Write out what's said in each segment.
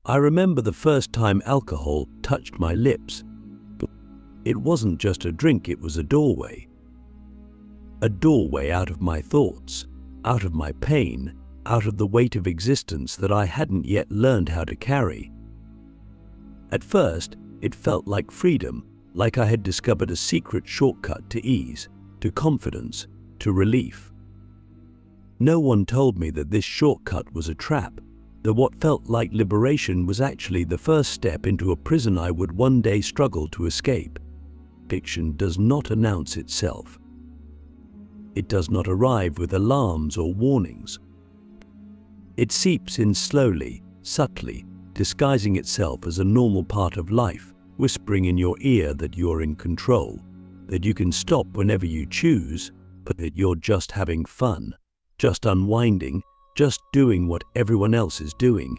I remember the first time alcohol touched my lips. It wasn't just a drink, it was a doorway. A doorway out of my thoughts, out of my pain, out of the weight of existence that I hadn't yet learned how to carry. At first, it felt like freedom, like I had discovered a secret shortcut to ease, to confidence, to relief. No one told me that this shortcut was a trap, that what felt like liberation was actually the first step into a prison I would one day struggle to escape. Addiction does not announce itself. It does not arrive with alarms or warnings. It seeps in slowly, subtly, disguising itself as a normal part of life, whispering in your ear that you're in control, that you can stop whenever you choose, but that you're just having fun, just unwinding, just doing what everyone else is doing.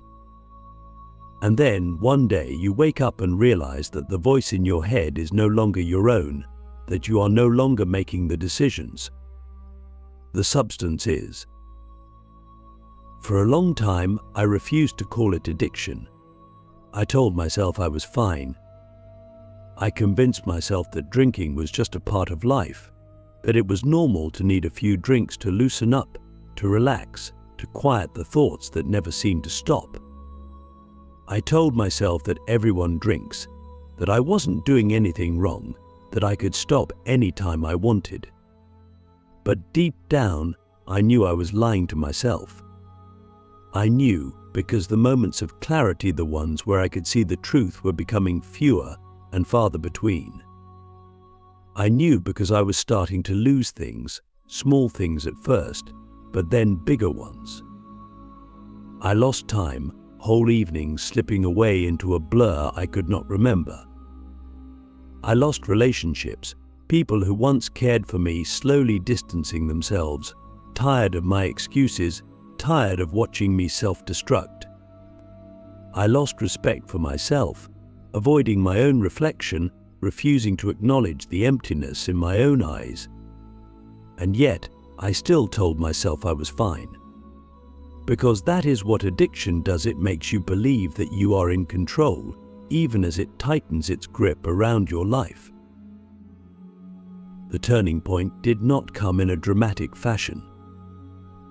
And then, one day, you wake up and realize that the voice in your head is no longer your own, that you are no longer making the decisions. The substance is. For a long time, I refused to call it addiction. I told myself I was fine. I convinced myself that drinking was just a part of life, that it was normal to need a few drinks to loosen up, to relax, to quiet the thoughts that never seemed to stop. I told myself that everyone drinks, that I wasn't doing anything wrong, that I could stop any time I wanted. But deep down, I knew I was lying to myself. I knew because the moments of clarity, the ones where I could see the truth, were becoming fewer and farther between. I knew because I was starting to lose things, small things at first, but then bigger ones. I lost time, whole evenings slipping away into a blur I could not remember. I lost relationships, people who once cared for me slowly distancing themselves, tired of my excuses, tired of watching me self-destruct. I lost respect for myself, avoiding my own reflection, refusing to acknowledge the emptiness in my own eyes. And yet, I still told myself I was fine. Because that is what addiction does. It makes you believe that you are in control, even as it tightens its grip around your life. The turning point did not come in a dramatic fashion.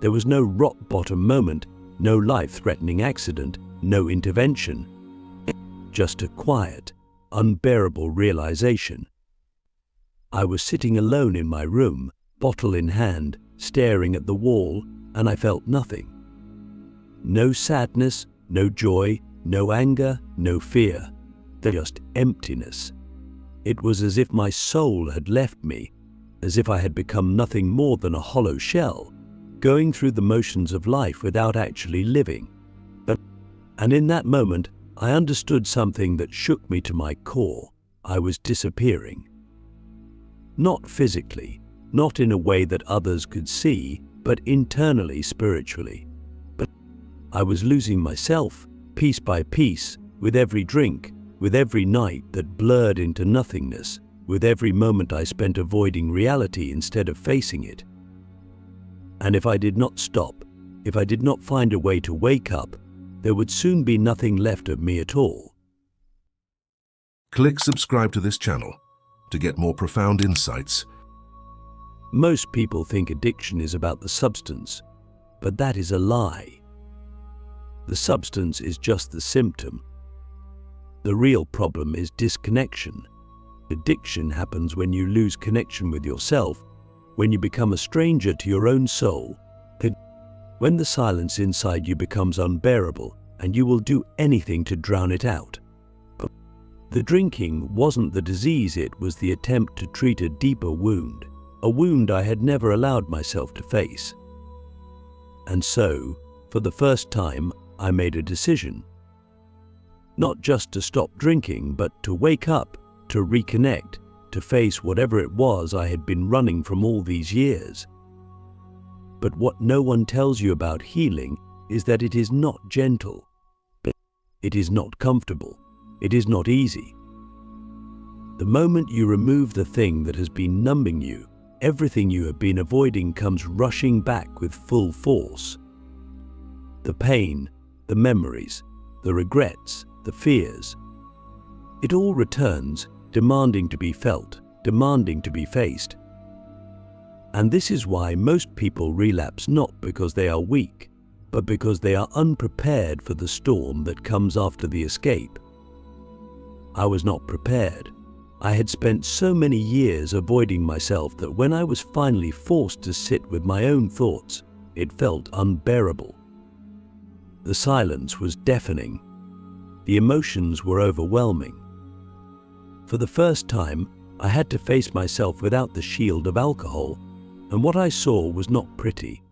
There was no rock-bottom moment, no life-threatening accident, no intervention. Just a quiet, unbearable realization. I was sitting alone in my room, bottle in hand, staring at the wall, and I felt nothing. No sadness, no joy, no anger, no fear. Just emptiness. It was as if my soul had left me, as if I had become nothing more than a hollow shell, going through the motions of life without actually living. And in that moment, I understood something that shook me to my core. I was disappearing. Not physically, not in a way that others could see, but internally, spiritually. But I was losing myself, piece by piece, with every drink, with every night that blurred into nothingness, with every moment I spent avoiding reality instead of facing it. And if I did not stop, if I did not find a way to wake up, there would soon be nothing left of me at all. Click subscribe to this channel to get more profound insights. Most people think addiction is about the substance, but that is a lie. The substance is just the symptom. The real problem is disconnection. Addiction happens when you lose connection with yourself, when you become a stranger to your own soul, when the silence inside you becomes unbearable and you will do anything to drown it out. But the drinking wasn't the disease, it was the attempt to treat a deeper wound, a wound I had never allowed myself to face. And so, for the first time, I made a decision. Not just to stop drinking, but to wake up, to reconnect, to face whatever it was I had been running from all these years. But what no one tells you about healing is that it is not gentle. It is not comfortable. It is not easy. The moment you remove the thing that has been numbing you, everything you have been avoiding comes rushing back with full force. The pain, the memories, the regrets, the fears. It all returns, demanding to be felt, demanding to be faced. And this is why most people relapse, not because they are weak, but because they are unprepared for the storm that comes after the escape. I was not prepared. I had spent so many years avoiding myself that when I was finally forced to sit with my own thoughts, it felt unbearable. The silence was deafening. The emotions were overwhelming. For the first time, I had to face myself without the shield of alcohol, and what I saw was not pretty.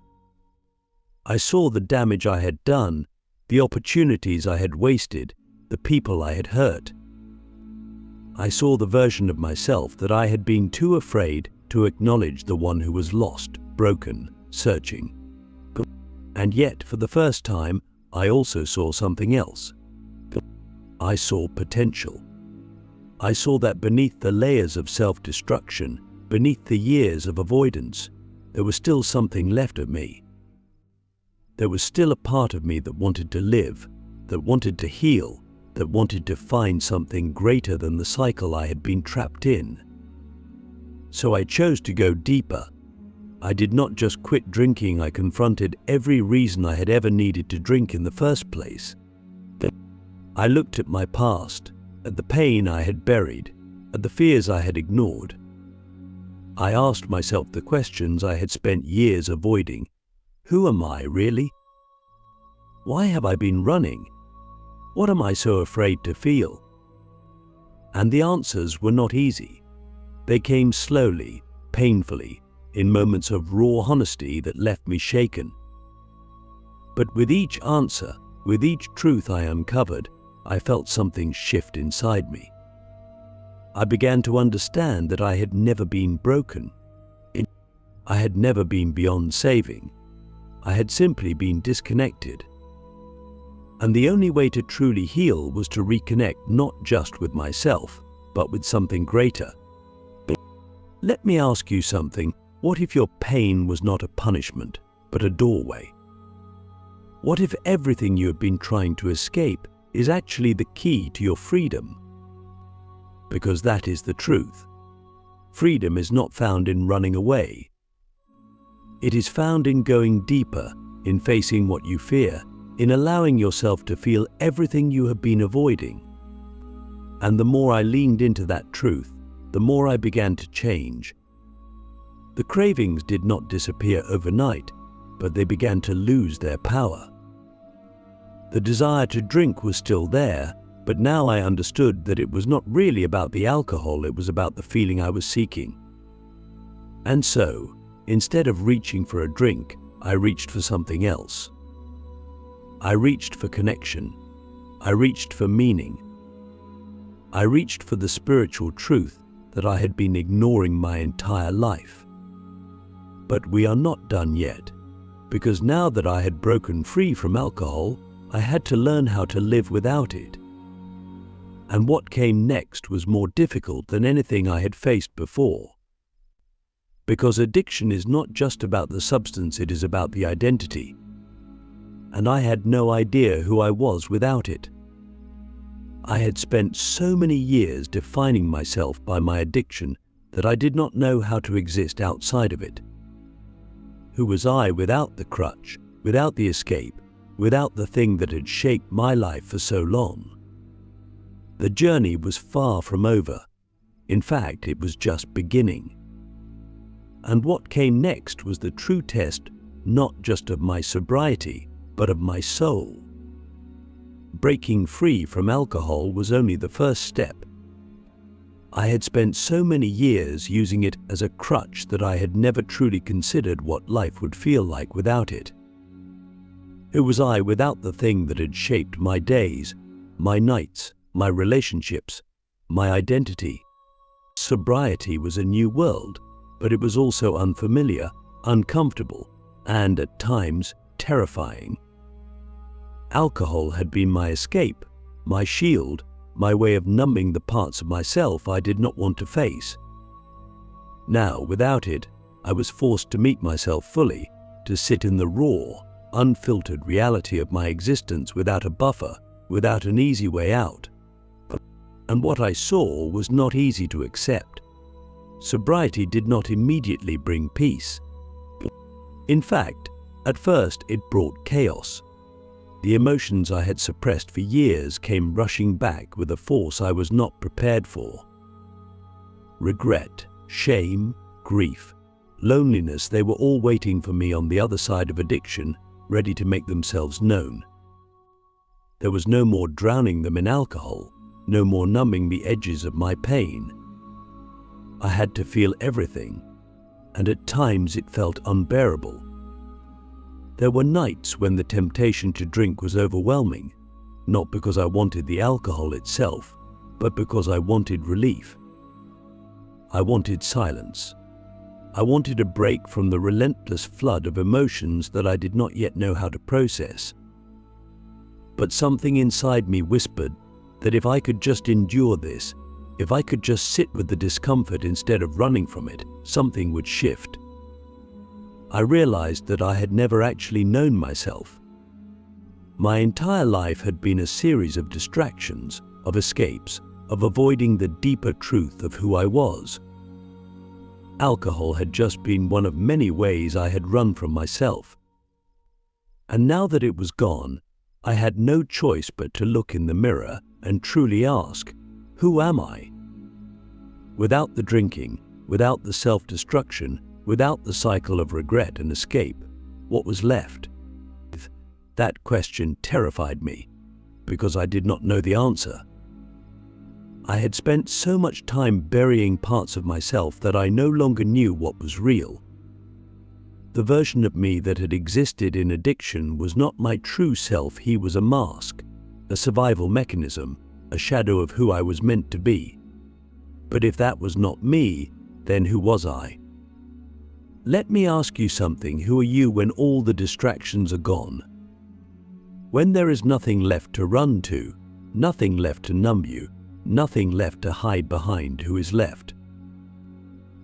I saw the damage I had done, the opportunities I had wasted, the people I had hurt. I saw the version of myself that I had been too afraid to acknowledge, the one who was lost, broken, searching. And yet, for the first time, I also saw something else. I saw potential. I saw that beneath the layers of self-destruction, beneath the years of avoidance, there was still something left of me. There was still a part of me that wanted to live, that wanted to heal, that wanted to find something greater than the cycle I had been trapped in. So I chose to go deeper. I did not just quit drinking, I confronted every reason I had ever needed to drink in the first place. I looked at my past, at the pain I had buried, at the fears I had ignored. I asked myself the questions I had spent years avoiding. Who am I, really? Why have I been running? What am I so afraid to feel? And the answers were not easy. They came slowly, painfully, in moments of raw honesty that left me shaken. But with each answer, with each truth I uncovered, I felt something shift inside me. I began to understand that I had never been broken. I had never been beyond saving. I had simply been disconnected. And the only way to truly heal was to reconnect not just with myself, but with something greater. Let me ask you something. What if your pain was not a punishment, but a doorway? What if everything you have been trying to escape is actually the key to your freedom? Because that is the truth. Freedom is not found in running away. It is found in going deeper, in facing what you fear, in allowing yourself to feel everything you have been avoiding. And the more I leaned into that truth, the more I began to change. The cravings did not disappear overnight, but they began to lose their power. The desire to drink was still there, but now I understood that it was not really about the alcohol, it was about the feeling I was seeking. And so, instead of reaching for a drink, I reached for something else. I reached for connection. I reached for meaning. I reached for the spiritual truth that I had been ignoring my entire life. But we are not done yet, because now that I had broken free from alcohol, I had to learn how to live without it. And what came next was more difficult than anything I had faced before. Because addiction is not just about the substance, it is about the identity. And I had no idea who I was without it. I had spent so many years defining myself by my addiction that I did not know how to exist outside of it. Who was I without the crutch, without the escape, without the thing that had shaped my life for so long? The journey was far from over. In fact, it was just beginning. And what came next was the true test, not just of my sobriety, but of my soul. Breaking free from alcohol was only the first step. I had spent so many years using it as a crutch that I had never truly considered what life would feel like without it. Who was I without the thing that had shaped my days, my nights, my relationships, my identity? Sobriety was a new world, but it was also unfamiliar, uncomfortable, and at times terrifying. Alcohol had been my escape, my shield, my way of numbing the parts of myself I did not want to face. Now, without it, I was forced to meet myself fully, to sit in the raw, unfiltered reality of my existence without a buffer, without an easy way out. And what I saw was not easy to accept. Sobriety did not immediately bring peace. In fact, at first it brought chaos. The emotions I had suppressed for years came rushing back with a force I was not prepared for. Regret, shame, grief, loneliness, they were all waiting for me on the other side of addiction, ready to make themselves known. There was no more drowning them in alcohol, no more numbing the edges of my pain. I had to feel everything, and at times it felt unbearable. There were nights when the temptation to drink was overwhelming, not because I wanted the alcohol itself, but because I wanted relief. I wanted silence. I wanted a break from the relentless flood of emotions that I did not yet know how to process. But something inside me whispered that if I could just endure this, if I could just sit with the discomfort instead of running from it, something would shift. I realized that I had never actually known myself. My entire life had been a series of distractions, of escapes, of avoiding the deeper truth of who I was. Alcohol had just been one of many ways I had run from myself. And now that it was gone, I had no choice but to look in the mirror and truly ask, who am I? Without the drinking, without the self-destruction, without the cycle of regret and escape, what was left? That question terrified me, because I did not know the answer. I had spent so much time burying parts of myself that I no longer knew what was real. The version of me that had existed in addiction was not my true self. He was a mask, a survival mechanism, a shadow of who I was meant to be. But if that was not me, then who was I? Let me ask you something. Who are you when all the distractions are gone? When there is nothing left to run to, nothing left to numb you, nothing left to hide behind, who is left?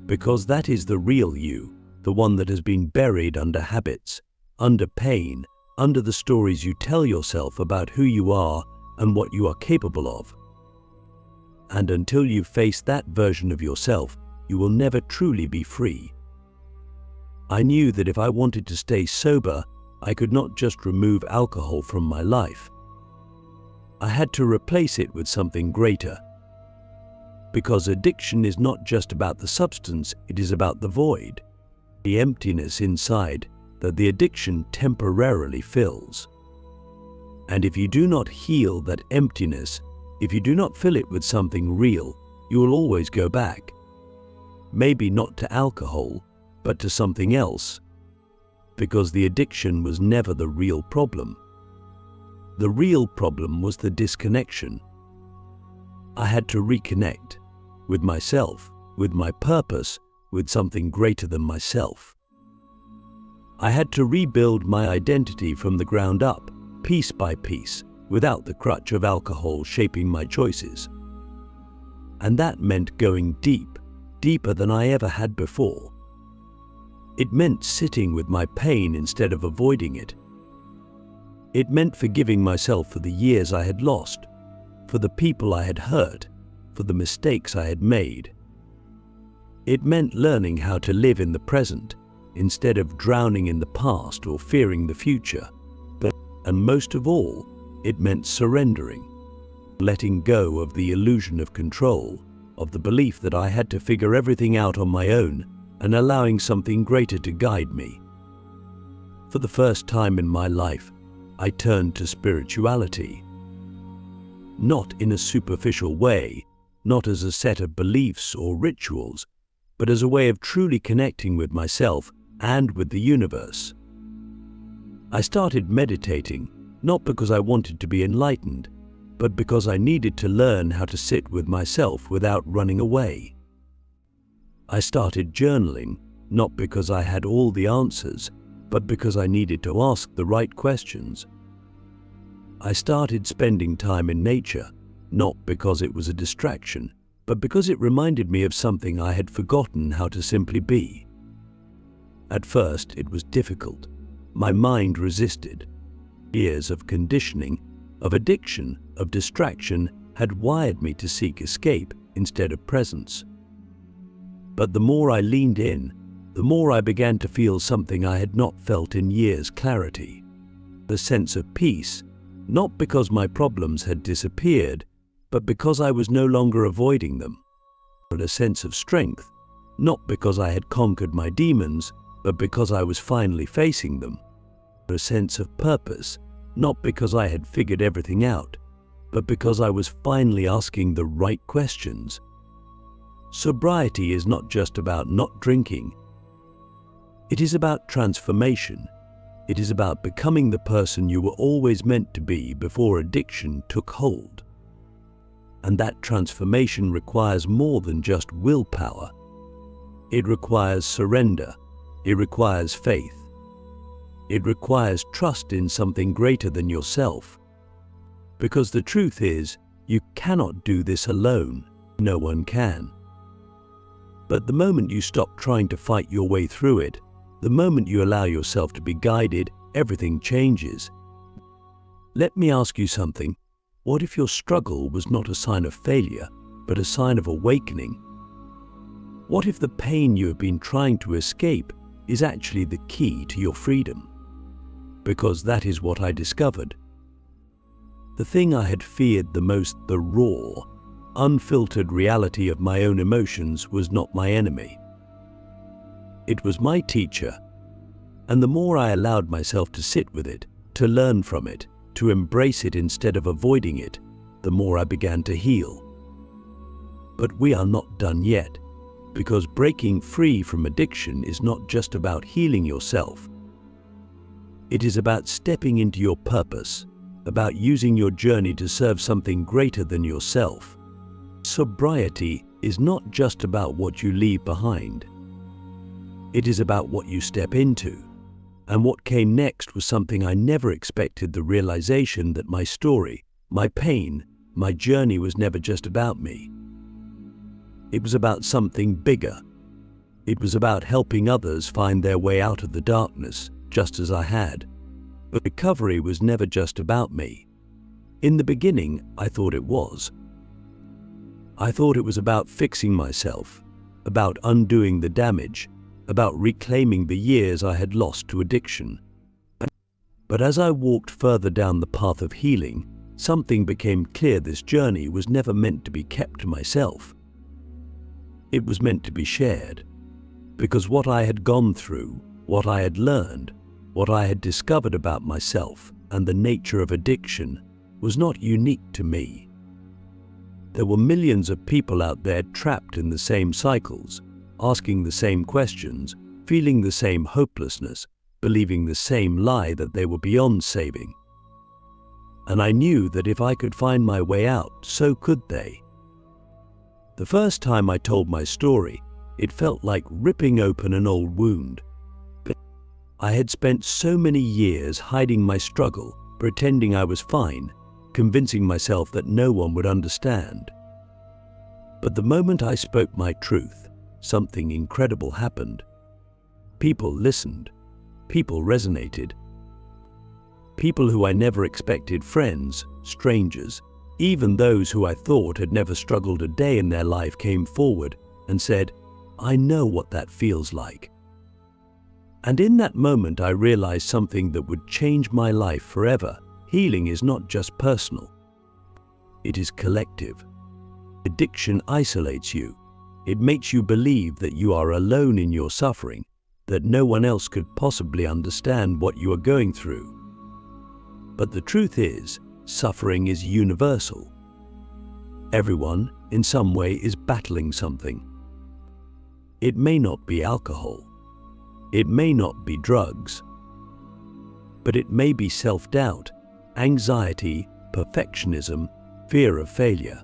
Because that is the real you, the one that has been buried under habits, under pain, under the stories you tell yourself about who you are and what you are capable of. And until you face that version of yourself, you will never truly be free. I knew that if I wanted to stay sober, I could not just remove alcohol from my life. I had to replace it with something greater. Because addiction is not just about the substance, it is about the void, the emptiness inside that the addiction temporarily fills. And if you do not heal that emptiness, if you do not fill it with something real, you will always go back. Maybe not to alcohol, but to something else. Because the addiction was never the real problem. The real problem was the disconnection. I had to reconnect with myself, with my purpose, with something greater than myself. I had to rebuild my identity from the ground up, piece by piece, without the crutch of alcohol shaping my choices. And that meant going deep, deeper than I ever had before. It meant sitting with my pain instead of avoiding it. It meant forgiving myself for the years I had lost, for the people I had hurt, for the mistakes I had made. It meant learning how to live in the present instead of drowning in the past or fearing the future. And most of all, it meant surrendering, letting go of the illusion of control, of the belief that I had to figure everything out on my own, and allowing something greater to guide me. For the first time in my life, I turned to spirituality. Not in a superficial way, not as a set of beliefs or rituals, but as a way of truly connecting with myself and with the universe. I started meditating, not because I wanted to be enlightened, but because I needed to learn how to sit with myself without running away. I started journaling, not because I had all the answers, but because I needed to ask the right questions. I started spending time in nature, not because it was a distraction, but because it reminded me of something I had forgotten how to simply be. At first, it was difficult. My mind resisted. Years of conditioning, of addiction, of distraction, had wired me to seek escape instead of presence. But the more I leaned in, the more I began to feel something I had not felt in years: clarity. A sense of peace, not because my problems had disappeared, but because I was no longer avoiding them. But a sense of strength, not because I had conquered my demons, but because I was finally facing them. A sense of purpose, not because I had figured everything out, but because I was finally asking the right questions. Sobriety is not just about not drinking. It is about transformation. It is about becoming the person you were always meant to be before addiction took hold. And that transformation requires more than just willpower. It requires surrender. It requires faith. It requires trust in something greater than yourself. Because the truth is, you cannot do this alone. No one can. But the moment you stop trying to fight your way through it, the moment you allow yourself to be guided, everything changes. Let me ask you something. What if your struggle was not a sign of failure, but a sign of awakening? What if the pain you have been trying to escape is actually the key to your freedom? Because that is what I discovered. The thing I had feared the most, the raw, unfiltered reality of my own emotions, was not my enemy. It was my teacher, and the more I allowed myself to sit with it, to learn from it, to embrace it instead of avoiding it, the more I began to heal. But we are not done yet, because breaking free from addiction is not just about healing yourself. It is about stepping into your purpose, about using your journey to serve something greater than yourself. Sobriety is not just about what you leave behind. It is about what you step into. And what came next was something I never expected: the realization that my story, my pain, my journey was never just about me. It was about something bigger. It was about helping others find their way out of the darkness, just as I had. But recovery was never just about me. In the beginning, I thought it was. I thought it was about fixing myself, about undoing the damage, about reclaiming the years I had lost to addiction. But as I walked further down the path of healing, something became clear: this journey was never meant to be kept to myself. It was meant to be shared, because what I had gone through, what I had learned, what I had discovered about myself and the nature of addiction was not unique to me. There were millions of people out there trapped in the same cycles, asking the same questions, feeling the same hopelessness, believing the same lie that they were beyond saving. And I knew that if I could find my way out, so could they. The first time I told my story, it felt like ripping open an old wound. I had spent so many years hiding my struggle, pretending I was fine, convincing myself that no one would understand. But the moment I spoke my truth, something incredible happened. People listened. People resonated. People who I never expected, friends, strangers, even those who I thought had never struggled a day in their life, came forward and said, "I know what that feels like." And in that moment I realized something that would change my life forever. Healing is not just personal. It is collective. Addiction isolates you. It makes you believe that you are alone in your suffering, that no one else could possibly understand what you are going through. But the truth is, suffering is universal. Everyone, in some way, is battling something. It may not be alcohol. It may not be drugs. But it may be self-doubt, anxiety, perfectionism, fear of failure.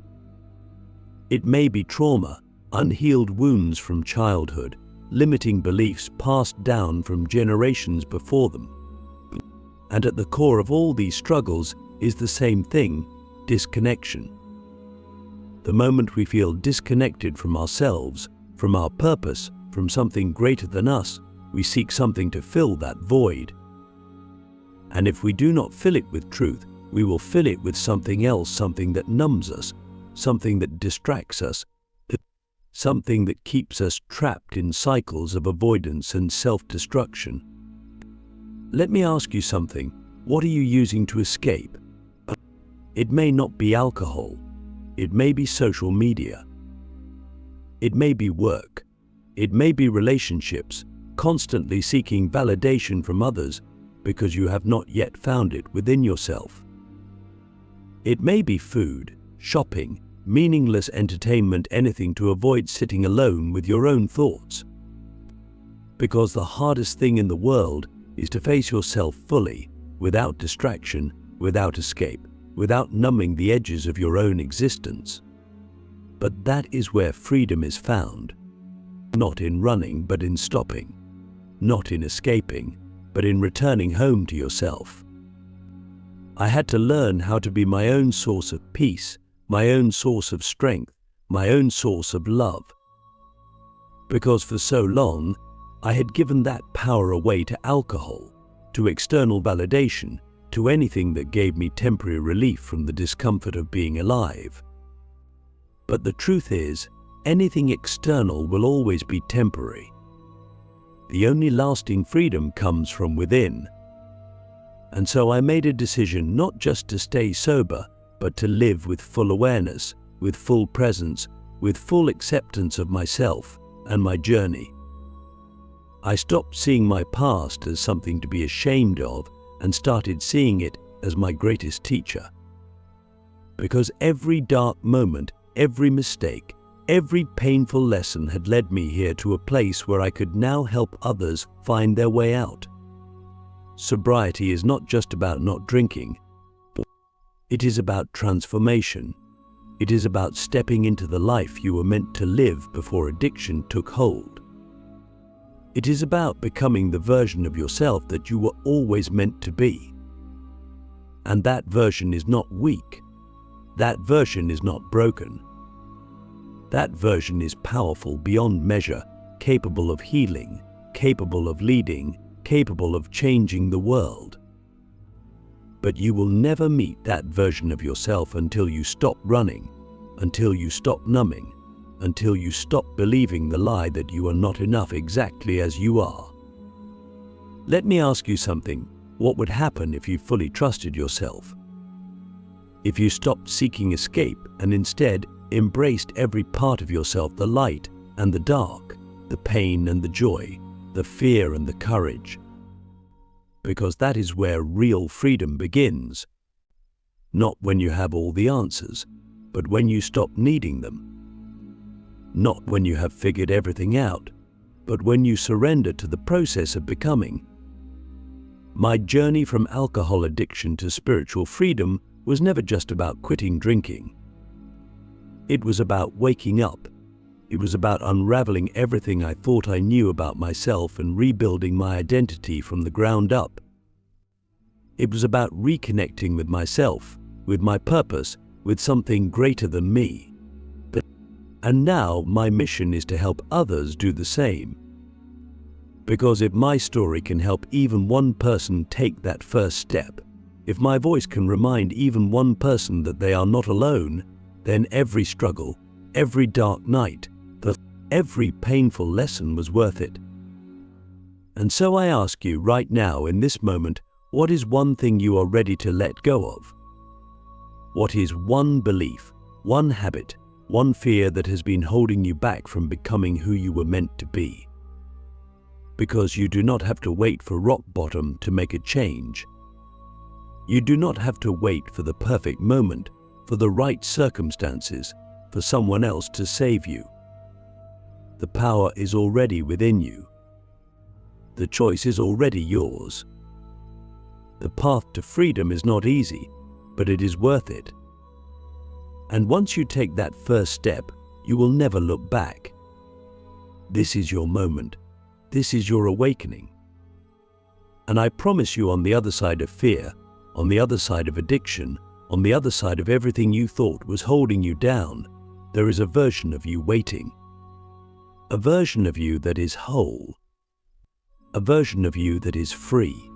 It may be trauma, unhealed wounds from childhood, limiting beliefs passed down from generations before them. And at the core of all these struggles is the same thing: disconnection. The moment we feel disconnected from ourselves, from our purpose, from something greater than us, we seek something to fill that void. And if we do not fill it with truth, we will fill it with something else, something that numbs us, something that distracts us, something that keeps us trapped in cycles of avoidance and self-destruction. Let me ask you something. What are you using to escape? It may not be alcohol. It may be social media. It may be work. It may be relationships, constantly seeking validation from others because you have not yet found it within yourself. It may be food, shopping, meaningless entertainment, anything to avoid sitting alone with your own thoughts. Because the hardest thing in the world is to face yourself fully, without distraction, without escape, without numbing the edges of your own existence. But that is where freedom is found. Not in running, but in stopping. Not in escaping, but in returning home to yourself. I had to learn how to be my own source of peace, my own source of strength, my own source of love. Because for so long, I had given that power away to alcohol, to external validation, to anything that gave me temporary relief from the discomfort of being alive. But the truth is, anything external will always be temporary. The only lasting freedom comes from within. And so I made a decision not just to stay sober, but to live with full awareness, with full presence, with full acceptance of myself and my journey. I stopped seeing my past as something to be ashamed of and started seeing it as my greatest teacher. Because every dark moment, every mistake, every painful lesson had led me here to a place where I could now help others find their way out. Sobriety is not just about not drinking. It is about transformation. It is about stepping into the life you were meant to live before addiction took hold. It is about becoming the version of yourself that you were always meant to be. And that version is not weak. That version is not broken. That version is powerful beyond measure, capable of healing, capable of leading, capable of changing the world. But you will never meet that version of yourself until you stop running, until you stop numbing, until you stop believing the lie that you are not enough exactly as you are. Let me ask you something. What would happen if you fully trusted yourself? If you stopped seeking escape and instead embraced every part of yourself, the light and the dark, the pain and the joy, the fear and the courage. Because that is where real freedom begins. Not when you have all the answers, but when you stop needing them. Not when you have figured everything out, but when you surrender to the process of becoming. My journey from alcohol addiction to spiritual freedom was never just about quitting drinking. It was about waking up. It was about unraveling everything I thought I knew about myself and rebuilding my identity from the ground up. It was about reconnecting with myself, with my purpose, with something greater than me. And now my mission is to help others do the same. Because if my story can help even one person take that first step, if my voice can remind even one person that they are not alone, then every struggle, every dark night, every painful lesson was worth it. And so I ask you right now in this moment, what is one thing you are ready to let go of? What is one belief, one habit, one fear that has been holding you back from becoming who you were meant to be? Because you do not have to wait for rock bottom to make a change. You do not have to wait for the perfect moment, for the right circumstances, for someone else to save you. The power is already within you. The choice is already yours. The path to freedom is not easy, but it is worth it. And once you take that first step, you will never look back. This is your moment. This is your awakening. And I promise you, on the other side of fear, on the other side of addiction, on the other side of everything you thought was holding you down, there is a version of you waiting. A version of you that is whole. A version of you that is free.